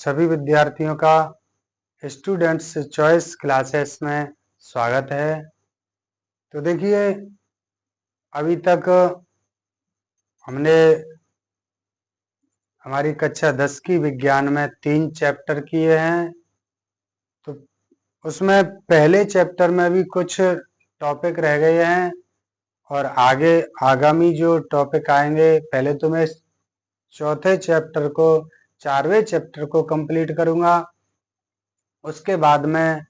सभी विद्यार्थियों का स्टूडेंट्स चॉइस क्लासेस में स्वागत है। तो देखिए, अभी तक हमने हमारी कक्षा 10 की विज्ञान में 3 चैप्टर किए हैं। तो उसमें पहले चैप्टर में भी कुछ टॉपिक रह गए हैं और आगे आगामी जो टॉपिक आएंगे, पहले तो मैं चौथे चैप्टर को 4वें चैप्टर को कंप्लीट करूंगा। उसके बाद में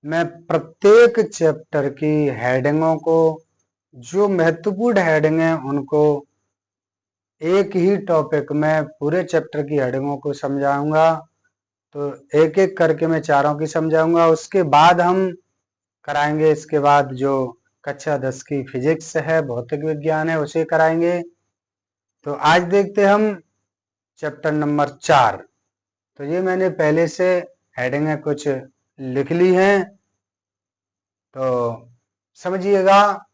मैं प्रत्येक चैप्टर की हेडिंगों को, जो महत्वपूर्ण हेडिंग है, उनको एक ही टॉपिक में पूरे चैप्टर की हेडिंगों को समझाऊंगा। तो एक एक करके मैं चारों की समझाऊंगा। उसके बाद हम कराएंगे, इसके बाद जो कक्षा 10 की फिजिक्स है, भौतिक विज्ञान है, उसे कराएंगे। तो आज देखते हम चैप्टर नंबर 4। तो ये मैंने पहले से हेडिंगें कुछ लिख ली हैं, तो समझिएगा।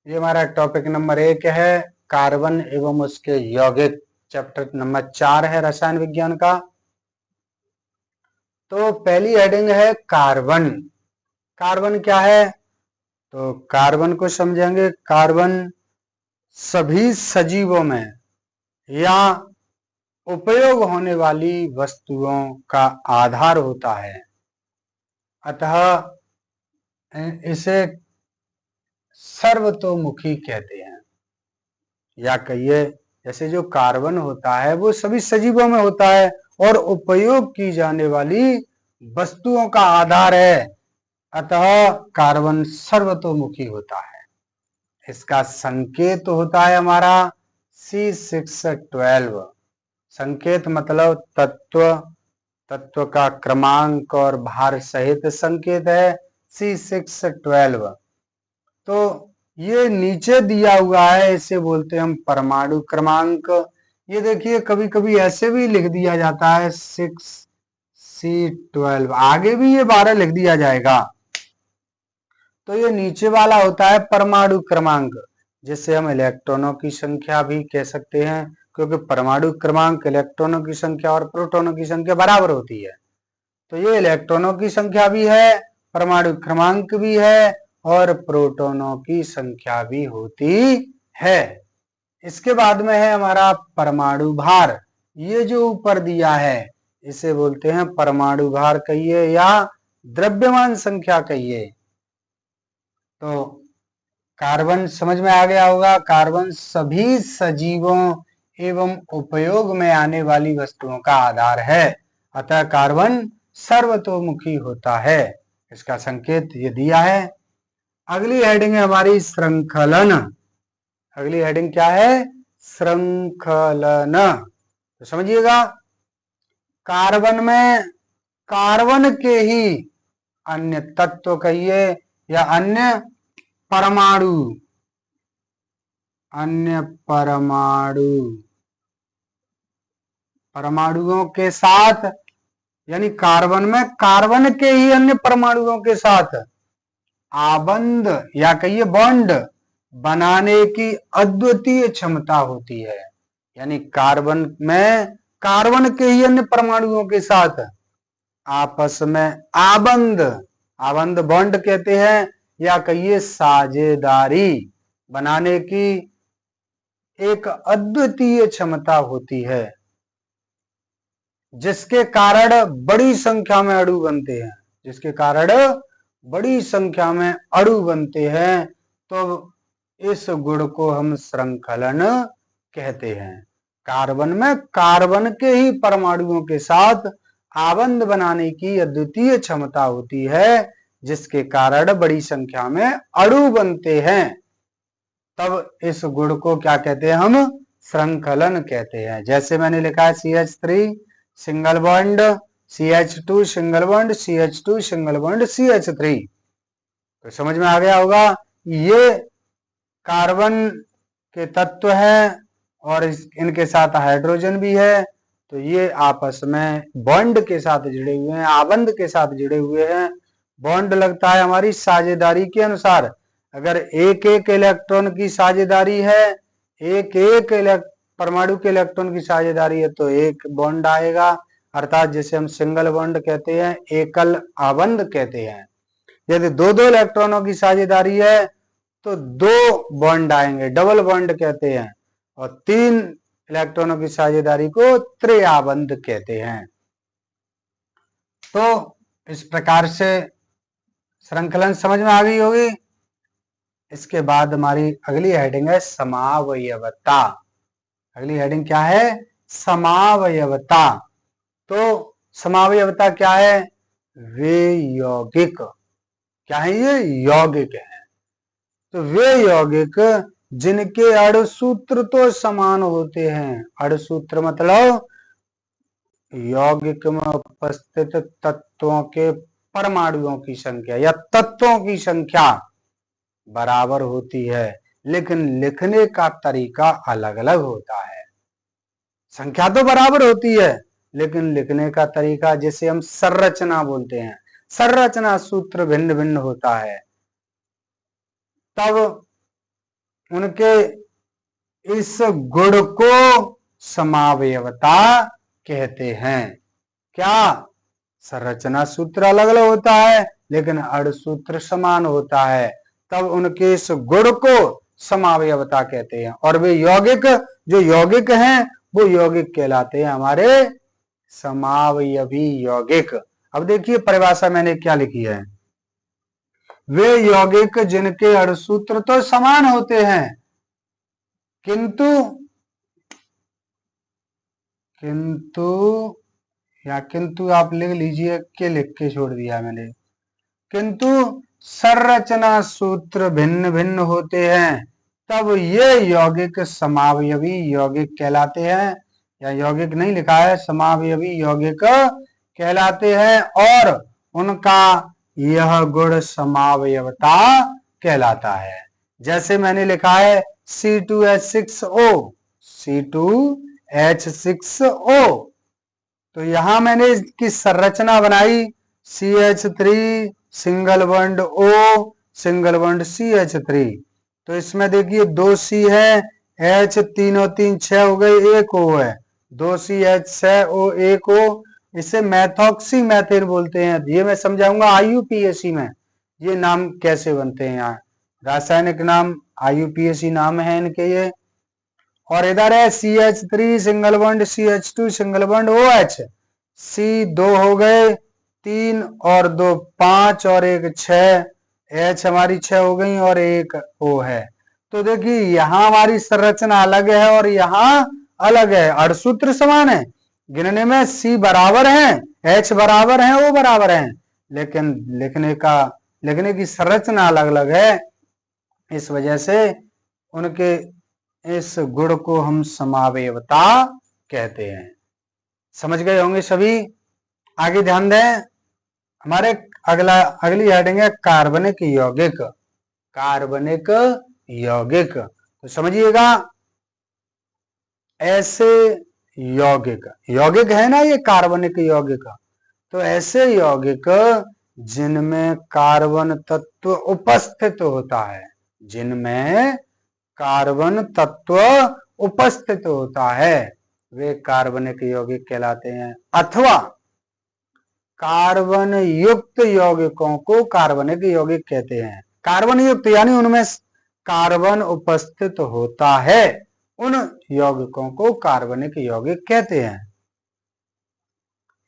ये हमारा टॉपिक नंबर 1 है, कार्बन एवं उसके यौगिक। चैप्टर नंबर 4 है रसायन विज्ञान का। तो पहली हेडिंग है कार्बन। कार्बन क्या है? तो कार्बन को समझेंगे। कार्बन सभी सजीवों में या उपयोग होने वाली वस्तुओं का आधार होता है, अतः इसे सर्वतोमुखी कहते हैं। या कहिए, जैसे जो कार्बन होता है वो सभी सजीवों में होता है और उपयोग की जाने वाली वस्तुओं का आधार है, अतः कार्बन सर्वतोमुखी होता है। इसका संकेत होता है हमारा C612। संकेत मतलब तत्व का क्रमांक और भार सहित संकेत है C612। तो ये नीचे दिया हुआ है, इसे बोलते हैं हम परमाणु क्रमांक। ये देखिए, कभी कभी ऐसे भी लिख दिया जाता है 6C12, आगे भी ये 12 लिख दिया जाएगा। तो ये नीचे वाला होता है परमाणु क्रमांक, जिसे हम इलेक्ट्रॉनों की संख्या भी कह सकते हैं, क्योंकि परमाणु क्रमांक इलेक्ट्रॉनों की संख्या और प्रोटॉनों की संख्या बराबर होती है। तो ये इलेक्ट्रॉनों की संख्या भी है, परमाणु क्रमांक भी है और प्रोटॉनों की संख्या भी होती है। इसके बाद में है हमारा परमाणु भार। ये जो ऊपर दिया है इसे बोलते हैं परमाणु भार कहिए या द्रव्यमान संख्या कहिए। तो कार्बन समझ में आ गया होगा। कार्बन सभी सजीवों एवं उपयोग में आने वाली वस्तुओं का आधार है, अतः कार्बन सर्वतोमुखी होता है। इसका संकेत ये दिया है। अगली हेडिंग है हमारी श्रृंखलन। अगली हेडिंग क्या है? श्रृंखलन। तो समझिएगा, कार्बन में कार्बन के ही अन्य तत्व कहिए या अन्य परमाणुओं के साथ, यानी कार्बन में कार्बन के ही अन्य परमाणुओं के साथ आबंध या कहिए बॉन्ड बनाने की अद्वितीय क्षमता होती है। यानी कार्बन में कार्बन के ही अन्य परमाणुओं के साथ आपस में आबंध बॉन्ड कहते हैं, या कहिए साझेदारी बनाने की एक अद्वितीय क्षमता होती है, जिसके कारण बड़ी संख्या में अणु बनते हैं। जिसके कारण बड़ी संख्या में अणु बनते हैं, तो इस गुण को हम श्रृंखलन कहते हैं। कार्बन में कार्बन के ही परमाणुओं के साथ आबंध बनाने की अद्वितीय क्षमता होती है, जिसके कारण बड़ी संख्या में अणु बनते हैं। तब इस गुण को क्या कहते हैं? हम श्रृंखलन कहते हैं। जैसे मैंने लिखा है CH3 single bond, CH2 single bond, CH2 single bond, CH3। तो समझ में आ गया होगा, ये कार्बन के तत्व हैं और इनके साथ हाइड्रोजन भी है। तो ये आपस में बॉन्ड के साथ जुड़े हुए हैं, आबंध के साथ जुड़े हुए हैं। बॉन्ड लगता है हमारी साझेदारी के अनुसार। अगर एक एक इलेक्ट्रॉन की साझेदारी है, एक एक परमाणु के इलेक्ट्रॉन की साझेदारी है, तो एक बॉन्ड आएगा। अर्थात जिसे हम सिंगल बॉन्ड कहते हैं, एकल आबंध कहते हैं। यदि दो दो इलेक्ट्रॉनों की साझेदारी है तो दो बॉन्ड आएंगे, डबल बॉन्ड कहते हैं, और तीन इलेक्ट्रॉनों की साझेदारी को त्रिआबंध कहते हैं। तो इस प्रकार से श्रृंखलन समझ में आ गई होगी। इसके बाद हमारी अगली हेडिंग है समावयवता। अगली हेडिंग क्या है? समावयवता। तो समावयवता क्या है? वे यौगिक, क्या है ये? यौगिक है। तो वे यौगिक जिनके अणुसूत्र तो समान होते हैं। अणुसूत्र मतलब यौगिक में उपस्थित तत्वों के परमाणुओं की संख्या या तत्वों की संख्या बराबर होती है, लेकिन लिखने का तरीका अलग अलग होता है। संख्या तो बराबर होती है, लेकिन लिखने का तरीका, जिसे हम संरचना बोलते हैं, संरचना सूत्र भिन्न भिन्न होता है। तब उनके इस गुण को समावयवता कहते हैं। क्या? संरचना सूत्र अलग अलग होता है, लेकिन अणुसूत्र समान होता है, तब उनके इस गुण को समावयवता कहते हैं। और वे यौगिक, जो यौगिक हैं, वो यौगिक कहलाते हैं हमारे समावयवी यौगिक। अब देखिए परिभाषा मैंने क्या लिखी है। वे यौगिक जिनके अणुसूत्र तो समान होते हैं, किंतु किंतु आप लिख लीजिए कि लिख के छोड़ दिया मैंने, किंतु संरचना सूत्र भिन्न भिन्न होते हैं, तब ये यौगिक समावयवी यौगिक कहलाते हैं। या यौगिक नहीं लिखा है, समावयवी यौगिक कहलाते हैं, और उनका यह गुण समावयवता कहलाता है। जैसे मैंने लिखा है C2H6O, C2H6O, तो यहां मैंने इसकी संरचना बनाई CH3 single bond O single bond CH3। तो इसमें देखिए 2C है, H तीनों तीन 6 हो गई, एक O है, 2CH6O एक O। इसे मैथॉक्सी मैथिल बोलते हैं। ये मैं समझाऊंगा IUPAC में ये नाम कैसे बनते हैं। यहाँ रासायनिक नाम IUPAC नाम है इनके ये। और इधर है CH3 single bond CH2 single bond OH। C दो हो गए, 3 और 2 5 और एक 6, H हमारी 6 हो गई और एक O है। तो देखिए यहाँ हमारी संरचना अलग है और यहाँ अलग है। अणुसूत्र समान है, गिनने में C बराबर है, H बराबर है, O बराबर है, लेकिन लिखने की संरचना अलग अलग है। इस वजह से उनके इस गुण को हम समावयवता कहते हैं। समझ गए होंगे सभी। आगे ध्यान दें, हमारे अगली हेडिंग है कार्बनिक यौगिक। कार्बनिक यौगिक, तो समझिएगा ऐसे यौगिक है ना ये कार्बनिक यौगिक, तो ऐसे यौगिक जिनमें कार्बन तत्व उपस्थित होता है, जिनमें कार्बन तत्व उपस्थित होता है, वे कार्बनिक यौगिक कहलाते हैं। अथवा कार्बन युक्त यौगिकों को कार्बनिक यौगिक कहते हैं। कार्बन युक्त यानी उनमें कार्बन उपस्थित होता है, उन यौगिकों को कार्बनिक यौगिक कहते हैं।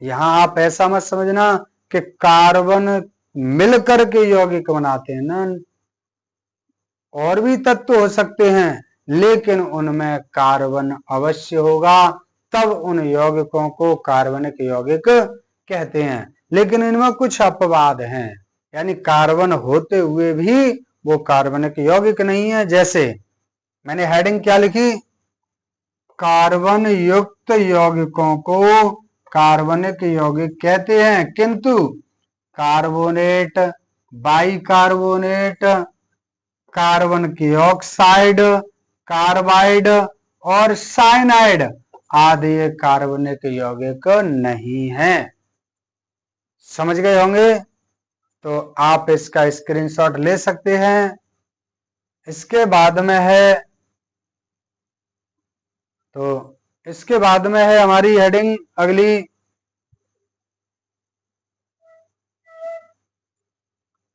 यहां आप ऐसा मत समझना कि कार्बन मिलकर के यौगिक बनाते हैं ना, और भी तत्व हो सकते हैं, लेकिन उनमें कार्बन अवश्य होगा, तब उन यौगिकों को कार्बनिक यौगिक कहते हैं। लेकिन इनमें कुछ अपवाद हैं, यानी कार्बन होते हुए भी वो कार्बनिक यौगिक नहीं है। जैसे मैंने हेडिंग क्या लिखी, कार्बन युक्त यौगिकों को कार्बनिक यौगिक कहते हैं, किंतु कार्बोनेट, बाइकार्बोनेट, कार्बन की ऑक्साइड, कार्बाइड और साइनाइड आदि कार्बनिक यौगिक नहीं है। समझ गए होंगे। तो आप इसका स्क्रीनशॉट ले सकते हैं। इसके बाद में है, तो इसके बाद में है हमारी हेडिंग अगली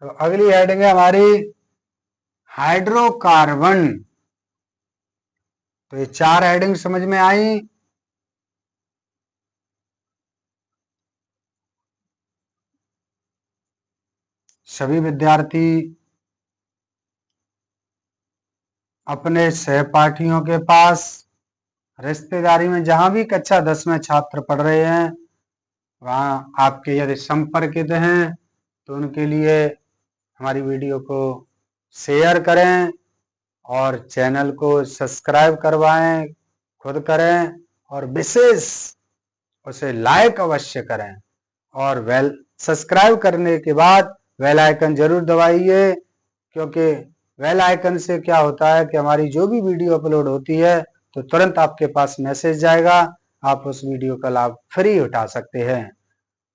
तो अगली हेडिंग है हमारी हाइड्रोकार्बन। तो ये 4 हेडिंग समझ में आई। सभी विद्यार्थी अपने सहपाठियों के पास, रिश्तेदारी में, जहां भी कक्षा 10 में छात्र पढ़ रहे हैं वहां आपके यदि संपर्कित हैं तो उनके लिए हमारी वीडियो को शेयर करें और चैनल को सब्सक्राइब करवाएं, खुद करें और विशेष उसे लाइक अवश्य करें। और सब्सक्राइब करने के बाद बेल आइकन जरूर दबाइए, क्योंकि बेल आइकन से क्या होता है कि हमारी जो भी वीडियो अपलोड होती है तो तुरंत आपके पास मैसेज जाएगा, आप उस वीडियो का लाभ फ्री उठा सकते हैं।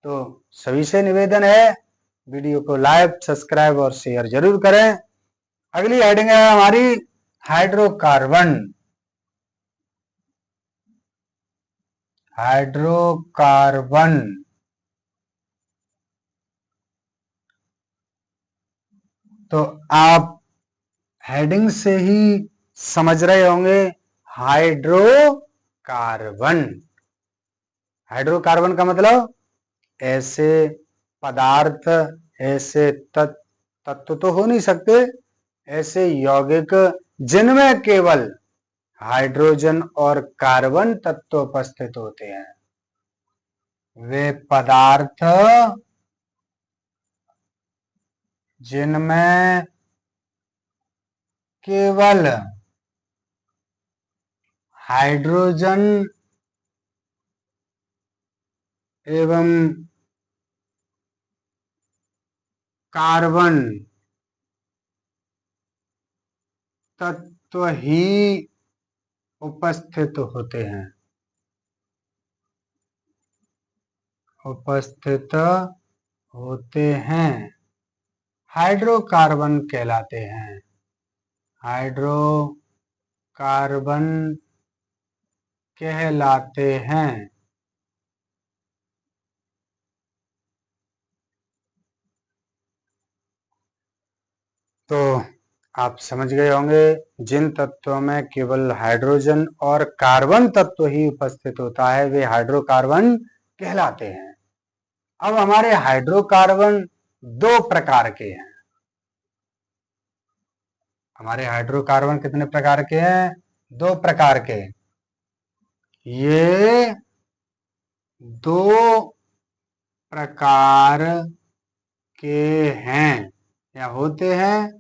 तो सभी से निवेदन है, वीडियो को लाइक, सब्सक्राइब और शेयर जरूर करें। अगली हेडिंग है हमारी हाइड्रोकार्बन। हाइड्रोकार्बन तो आप हेडिंग से ही समझ रहे होंगे, हाइड्रोकार्बन। हाइड्रोकार्बन का मतलब ऐसे पदार्थ, ऐसे तत्व तो हो नहीं सकते, ऐसे यौगिक जिनमें केवल हाइड्रोजन और कार्बन तत्व उपस्थित होते हैं। वे पदार्थ जिनमें केवल हाइड्रोजन एवं कार्बन तत्व ही उपस्थित होते हैं, उपस्थित होते हैं, हाइड्रोकार्बन कहलाते हैं। हाइड्रोकार्बन कहलाते हैं। तो आप समझ गए होंगे, जिन तत्वों में केवल हाइड्रोजन और कार्बन तत्व ही उपस्थित होता है वे हाइड्रोकार्बन कहलाते हैं। अब हमारे हाइड्रोकार्बन 2 प्रकार के हैं। हमारे हाइड्रोकार्बन कितने प्रकार के हैं? 2 प्रकार के। ये 2 प्रकार के हैं या होते हैं।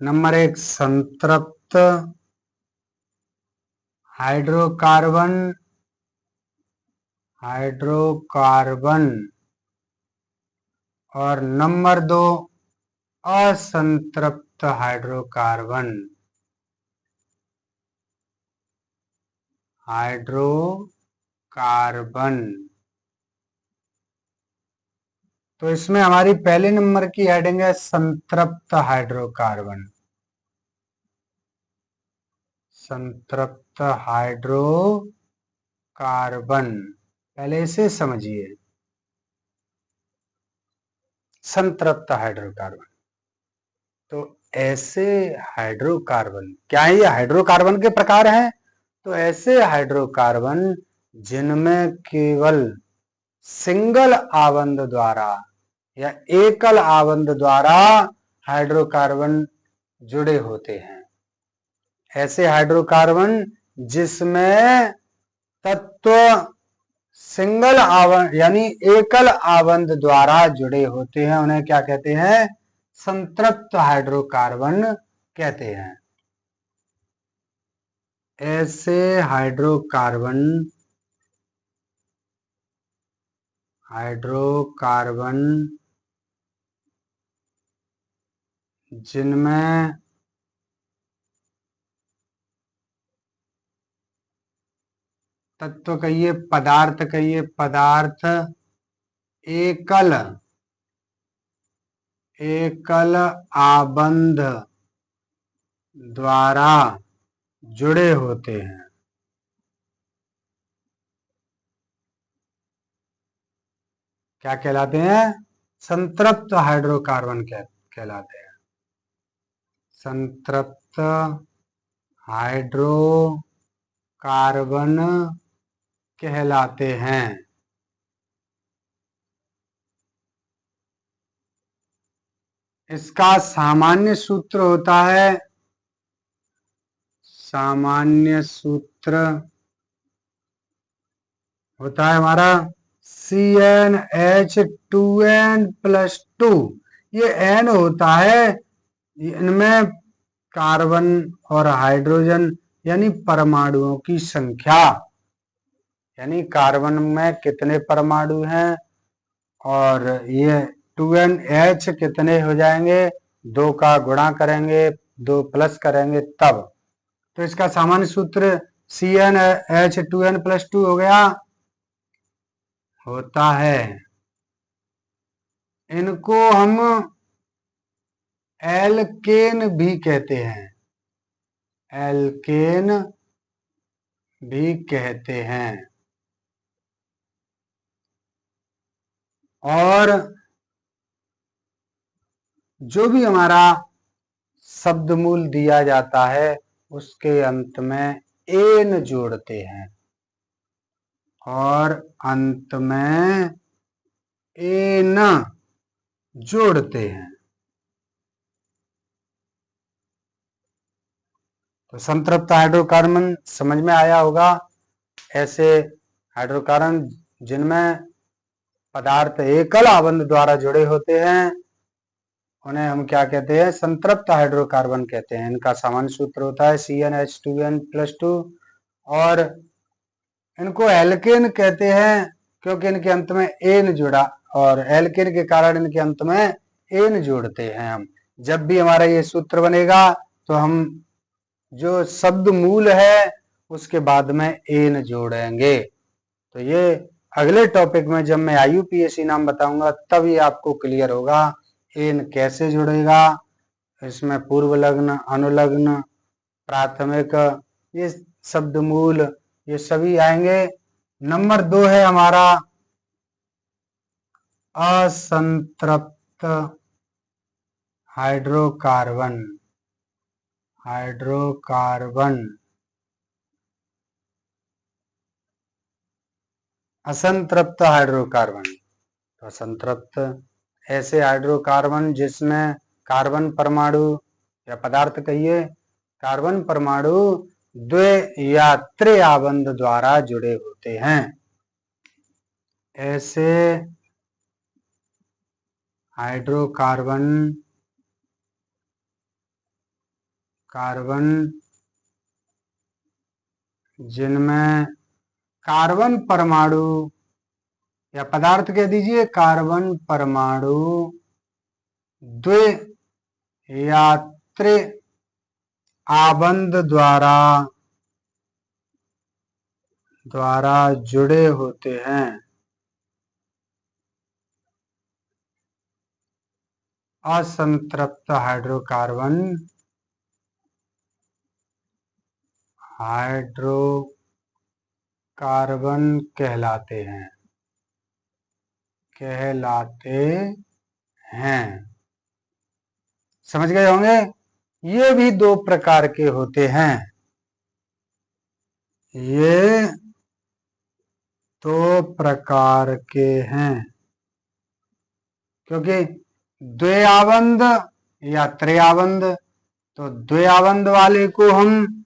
नंबर 1 संतृप्त हाइड्रोकार्बन, हाइड्रोकार्बन। और नंबर 2 असंतृप्त हाइड्रोकार्बन, हाइड्रोकार्बन। तो इसमें हमारी पहले नंबर की हेडिंग है संतृप्त हाइड्रोकार्बन। संतृप्त हाइड्रोकार्बन, पहले इसे समझिए। संतृप्त हाइड्रोकार्बन तो ऐसे हाइड्रोकार्बन, क्या है ये हाइड्रोकार्बन के प्रकार हैं? तो ऐसे हाइड्रोकार्बन जिनमें केवल सिंगल आबंध द्वारा या एकल आबंध द्वारा हाइड्रोकार्बन जुड़े होते हैं। ऐसे हाइड्रोकार्बन जिसमें तत्व सिंगल आबंध यानी एकल आबंध द्वारा जुड़े होते हैं उन्हें क्या कहते हैं? संतृप्त हाइड्रोकार्बन कहते हैं। ऐसे हाइड्रोकार्बन जिनमें तत्व कहिए, पदार्थ कहिए, पदार्थ एकल आबंध द्वारा जुड़े होते हैं। क्या कहलाते हैं? संतृप्त हाइड्रोकार्बन कहलाते हैं। संतृप्त हाइड्रोकार्बन कहलाते हैं। इसका सामान्य सूत्र होता है, सामान्य सूत्र होता है हमारा CnH2n+2। ये N होता है, इनमें कार्बन और हाइड्रोजन यानी परमाणुओं की संख्या, यानी कार्बन में कितने परमाणु हैं और ये 2NH कितने हो जाएंगे, 2 का गुणा करेंगे, 2 प्लस करेंगे तब। तो इसका सामान्य सूत्र CnH2n+2 हो गया, होता है। इनको हम एल्केन भी कहते हैं, एल्केन भी कहते हैं। और जो भी हमारा शब्द मूल दिया जाता है उसके अंत में एन जोड़ते हैं, और अंत में एन जोड़ते हैं। तो संतृप्त हाइड्रोकार्बन समझ में आया होगा। ऐसे हाइड्रोकार्बन जिनमें पदार्थ एकल आबंध द्वारा जुड़े होते हैं उन्हें हम क्या कहते हैं, संतृप्त हाइड्रोकार्बन कहते हैं। इनका सामान्य सूत्र होता है CnH2n+2, और इनको एल्केन कहते हैं क्योंकि इनके अंत में एन जुड़ा, और एल्केन के कारण इनके अंत में एन जोड़ते हैं हम। जब भी हमारा ये सूत्र बनेगा तो हम जो शब्द मूल है उसके बाद में एन जोड़ेंगे। तो ये अगले टॉपिक में जब मैं IUPAC नाम बताऊंगा तब ये आपको क्लियर होगा एन कैसे जुड़ेगा। इसमें पूर्व लग्न, अनुलग्न, प्राथमिक, ये शब्द मूल ये सभी आएंगे। नंबर 2 है हमारा असंतृप्त हाइड्रोकार्बन, हाइड्रोकार्बन असंतृप्त हाइड्रोकार्बन। तो असंतृप्त ऐसे हाइड्रोकार्बन जिसमें कार्बन परमाणु या पदार्थ कहिए, कार्बन परमाणु द्वि या त्रि आबंध द्वारा जुड़े होते हैं। ऐसे हाइड्रोकार्बन जिनमें कार्बन परमाणु या पदार्थ कह दीजिए, कार्बन परमाणु द्वि या त्रि आबंध द्वारा जुड़े होते हैं। असंतृप्त हाइड्रोकार्बन कहलाते हैं। समझ गए होंगे। ये भी 2 प्रकार के होते हैं, ये 2 प्रकार के हैं, क्योंकि द्वयाबंध या त्रियाबंध, तो द्वयाबंध वाले को हम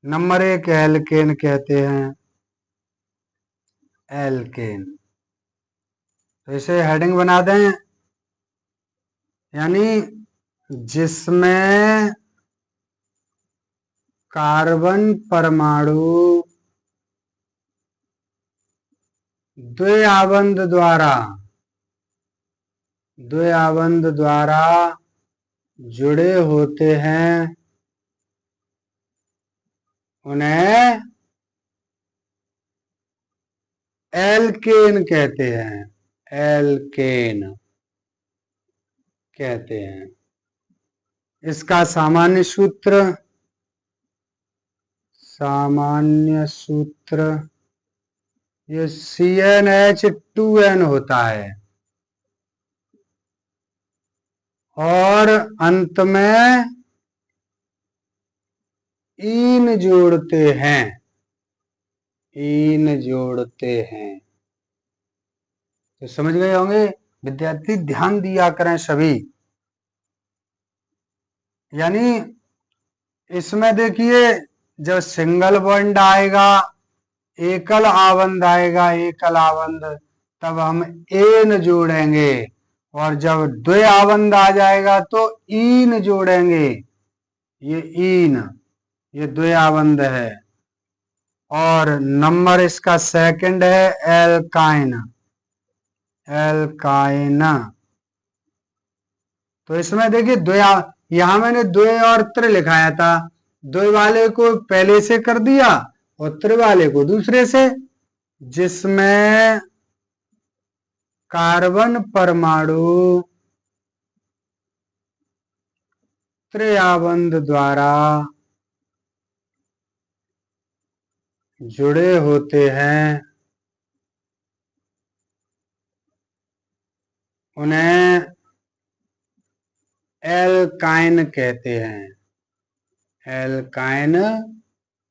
नंबर 1 एल्केन कहते हैं, एल्केन। तो इसे हेडिंग बना दें, यानी जिसमें कार्बन परमाणु द्वयाबंध द्वारा जुड़े होते हैं उन्हें एल्केन कहते हैं, एल्केन कहते हैं। इसका सामान्य सूत्र ये CnH2n होता है, और अंत में ईन जोड़ते हैं, ईन जोड़ते हैं। तो समझ गए होंगे विद्यार्थी, ध्यान दिया करें सभी। यानी इसमें देखिए, जब सिंगल बॉन्ड आएगा, एकल आबंध आएगा, एकल आबंध, तब हम एन जोड़ेंगे, और जब द्वय आबंध आ जाएगा तो ईन जोड़ेंगे। ये ईन, ये द्वय आबंध है। और नंबर इसका सेकंड है एल्काइन, एल्काइन। तो इसमें देखिए द्वय, यहां मैंने द्वय और त्रि लिखाया था, द्वय वाले को पहले से कर दिया और त्रि वाले को दूसरे से, जिसमें कार्बन परमाणु त्रिआबंध द्वारा जुड़े होते हैं, उन्हें एल्काइन कहते हैं, एल्काइन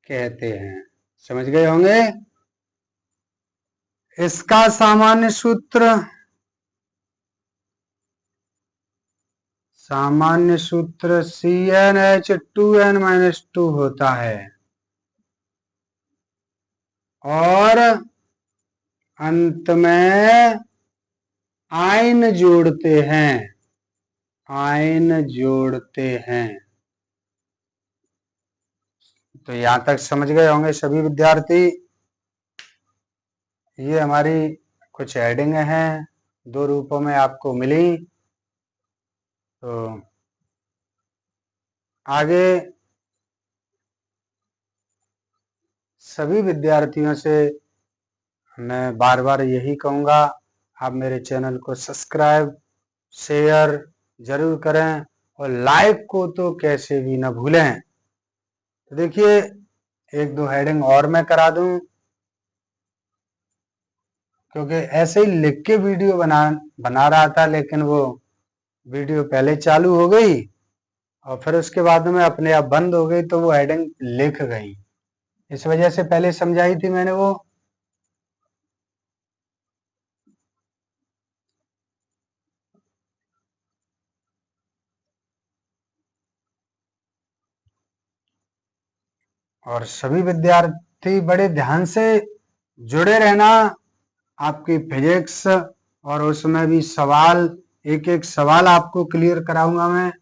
कहते हैं। समझ गए होंगे। इसका सामान्य सूत्र, सामान्य सूत्र CnH2n-2 होता है, और अंत में आयन जोड़ते हैं, आयन जोड़ते हैं। तो यहां तक समझ गए होंगे सभी विद्यार्थी। ये हमारी कुछ हेडिंग हैं, दो रूपों में आपको मिली। तो आगे सभी विद्यार्थियों से मैं बार बार यही कहूंगा, आप मेरे चैनल को सब्सक्राइब शेयर जरूर करें, और लाइक को तो कैसे भी ना भूलें। तो देखिए, एक दो हेडिंग और मैं करा दूं, क्योंकि ऐसे ही लिख के वीडियो बना रहा था, लेकिन वो वीडियो पहले चालू हो गई और फिर उसके बाद में अपने आप बंद हो गई, तो वो हेडिंग लिख गई। इस वजह से पहले समझाई थी मैंने वो। और सभी विद्यार्थी बड़े ध्यान से जुड़े रहना, आपकी फिजिक्स, और उसमें भी सवाल, एक एक सवाल आपको क्लियर कराऊंगा मैं।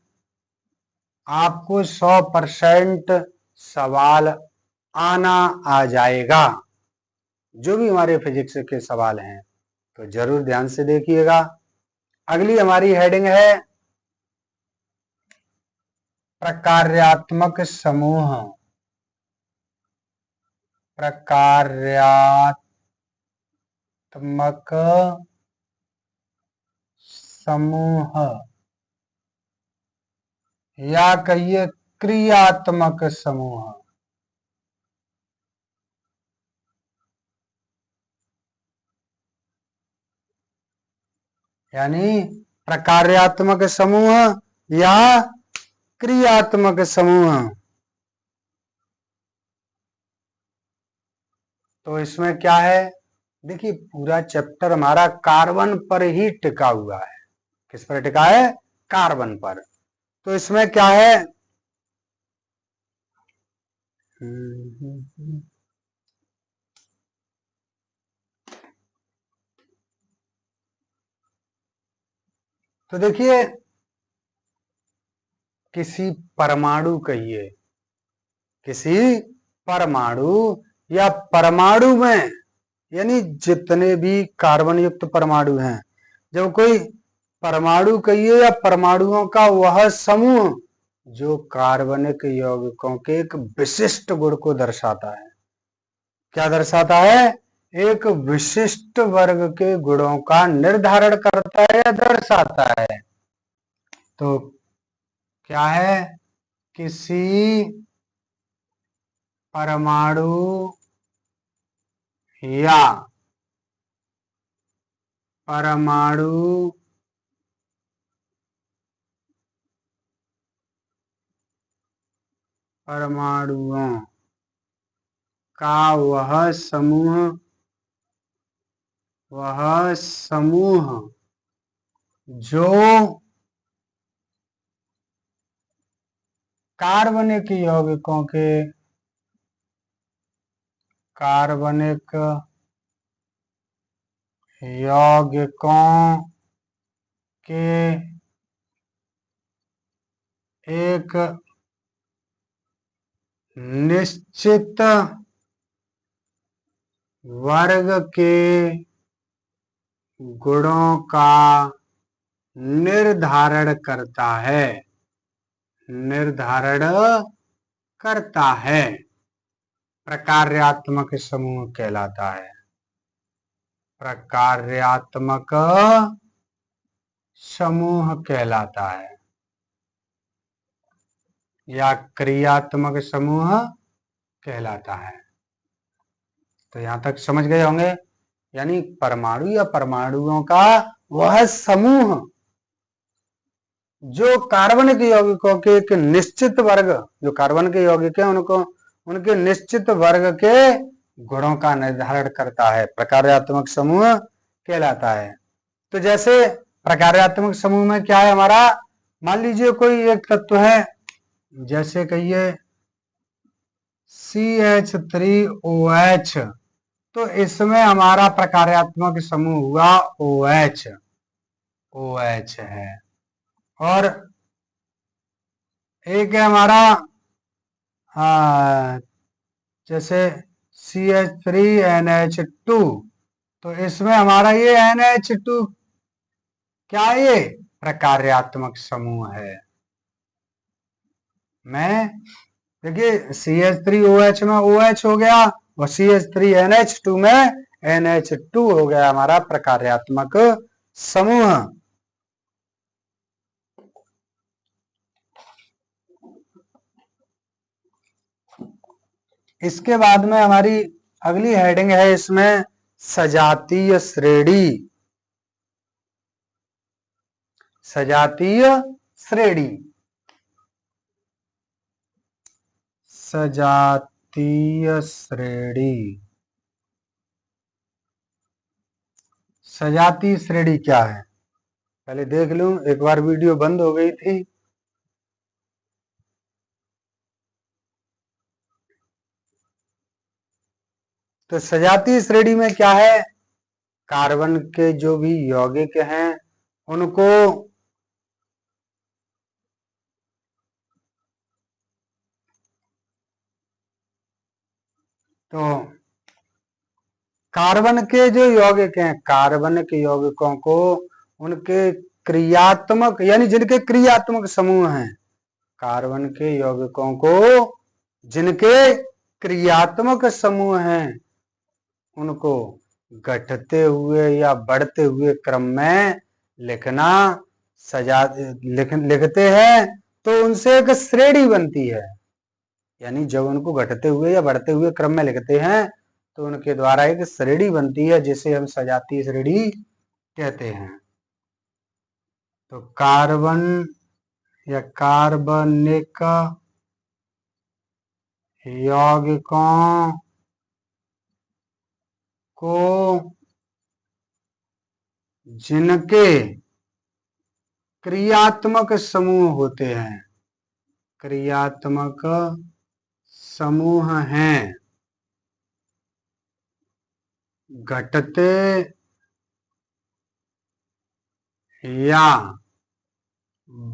आपको 100% सवाल आना आ जाएगा, जो भी हमारे फिजिक्स के सवाल हैं। तो जरूर ध्यान से देखिएगा। अगली हमारी हेडिंग है प्रकार्यात्मक समूह, प्रकार्यात्मक समूह, या कहिए क्रियात्मक समूह। यानी प्रकार्यात्मक समूह या क्रियात्मक समूह। तो इसमें क्या है, देखिए पूरा चैप्टर हमारा कार्बन पर ही टिका हुआ है। किस पर टिका है? कार्बन पर। तो इसमें क्या है, तो देखिए, किसी परमाणु कहिए, किसी परमाणु या परमाणु में, यानी जितने भी कार्बन युक्त परमाणु हैं, जब कोई परमाणु कहिए या परमाणुओं का वह समूह जो कार्बनिक यौगिकों के एक विशिष्ट गुण को दर्शाता है। क्या दर्शाता है? एक विशिष्ट वर्ग के गुणों का निर्धारण करता है या दर्शाता है। तो क्या है? किसी परमाणु या परमाणु परमाणुओं का वह समूह जो कार्बनिक यौगिकों के कार्बनिक यौगिकों के एक निश्चित वर्ग के गुणों का निर्धारण करता है प्रकार्यात्मक समूह कहलाता है। प्रकार्यात्मक समूह कहलाता है या क्रियात्मक समूह कहलाता है। तो यहां तक समझ गए होंगे, यानी परमाणु या परमाणुओं का वह समूह जो कार्बनिक यौगिकों के एक निश्चित वर्ग, जो कार्बन के यौगिक है उनको उनके निश्चित वर्ग के गुणों का निर्धारण करता है, प्रकार्यात्मक समूह कहलाता है। तो जैसे प्रकार्यात्मक समूह में क्या है हमारा, मान लीजिए कोई एक तत्व है, जैसे कहिए CH3OH, तो इसमें हमारा प्रकार्यात्मक समूह हुआ OH है। और एक है हमारा जैसे CH3NH2, तो इसमें हमारा ये NH2 क्या है, ये प्रकार्यात्मक समूह है। मैं देखिए CH3OH में OH हो गया और CH3NH2 में NH2 हो गया हमारा प्रकार्यात्मक समूह। इसके बाद में हमारी अगली हेडिंग है इसमें सजातीय श्रेणी। सजातीय श्रेणी, सजातीय श्रेणी, सजातीय श्रेणी क्या है, पहले देख लूं, एक बार वीडियो बंद हो गई थी। तो सजातीय श्रेणी में क्या है, कार्बन के जो भी यौगिक हैं उनको तो कार्बन के जो यौगिक हैं, कार्बन के यौगिकों को उनके क्रियात्मक, यानी जिनके क्रियात्मक समूह हैं, कार्बन के यौगिकों को जिनके क्रियात्मक समूह हैं उनको घटते हुए या बढ़ते हुए क्रम में लिखना लिखते हैं, तो उनसे एक श्रेणी बनती है। यानी जब उनको घटते हुए या बढ़ते हुए क्रम में लिखते हैं तो उनके द्वारा एक श्रेणी बनती है जिसे हम सजातीय श्रेणी कहते हैं। तो कार्बन या कार्बनिक यौगिकों को जिनके क्रियात्मक समूह होते हैं, क्रियात्मक समूह हैं, घटते या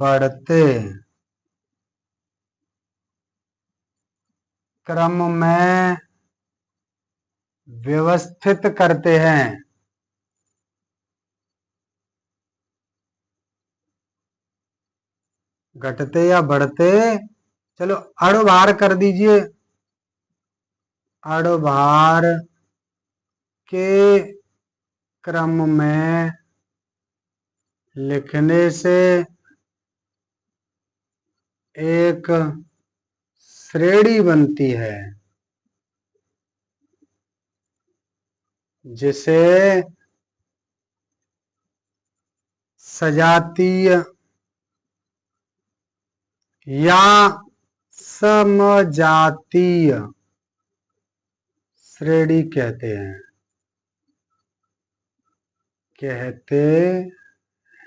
बढ़ते क्रम में व्यवस्थित करते हैं। घटते या बढ़ते, चलो अणुभार कर दीजिए, अणुभार के क्रम में लिखने से एक श्रेणी बनती है जिसे सजातीय या समजातीय श्रेणी कहते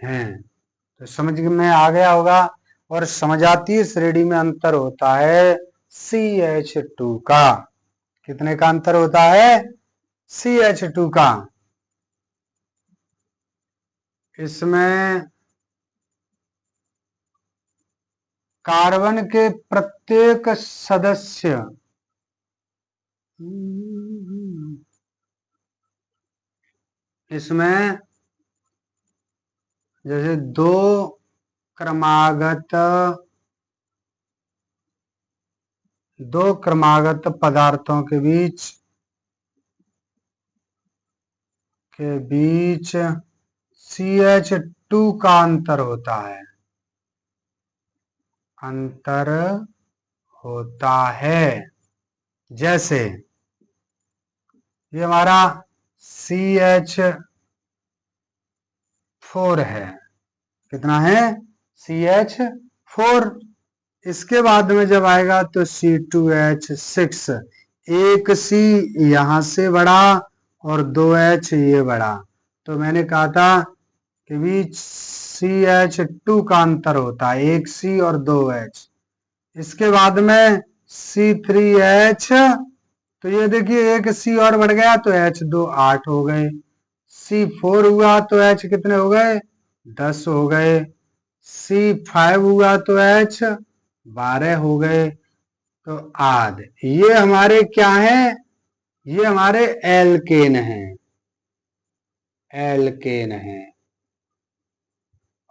हैं। तो समझ में आ गया होगा। और समजातीय श्रेणी में अंतर होता है CH2 का। कितने का अंतर होता है? CH2 का। इसमें कार्बन के प्रत्येक सदस्य इसमें जैसे दो क्रमागत पदार्थों के बीच CH2 का अंतर होता है। जैसे ये हमारा CH4 है। कितना है? CH4। इसके बाद में जब आएगा तो C2H6, एक C यहां से बढ़ा और 2H ये बढ़ा। तो मैंने कहा था कि बीच CH2 का अंतर होता है, एक C और 2H। इसके बाद में C3H, तो ये देखिए एक C और बढ़ गया तो H2 8 हो गए। C4 हुआ तो H कितने हो गए? 10 हो गए। C5 हुआ तो H 12 हो गए। तो आद ये हमारे क्या हैं? ये हमारे एल्केन हैं।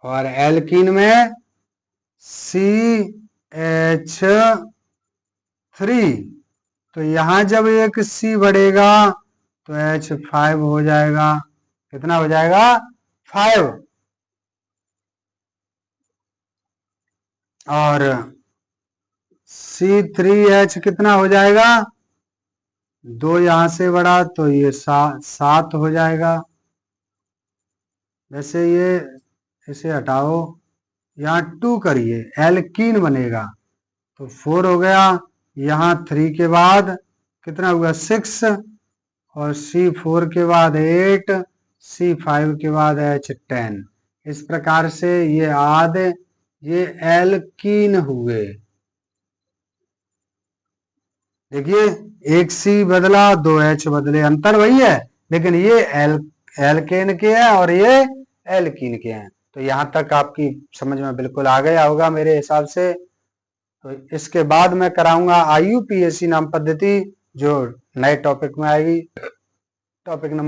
और एल्कीन में CH3, तो यहां जब एक C बढ़ेगा तो H5 हो जाएगा। कितना हो जाएगा? 5। और C3H कितना हो जाएगा? 2 यहां से बढ़ा तो ये 7 हो जाएगा। वैसे ये इसे हटाओ, यहाँ 2 करिए, एल्कीन बनेगा तो 4 हो गया। यहाँ 3 के बाद कितना हुआ? 6। और C4 के बाद 8, C5 के बाद H10। इस प्रकार से ये एल्कीन हुए। देखिए एक C बदला, 2H बदले, अंतर वही है, लेकिन ये एल्केन के हैं और ये एल्कीन के हैं। तो यहां तक आपकी समझ में बिल्कुल आ गया होगा मेरे हिसाब से। तो इसके बाद मैं कराऊंगा IUPAC नाम पद्धति, जो नए टॉपिक में आएगी। Topic number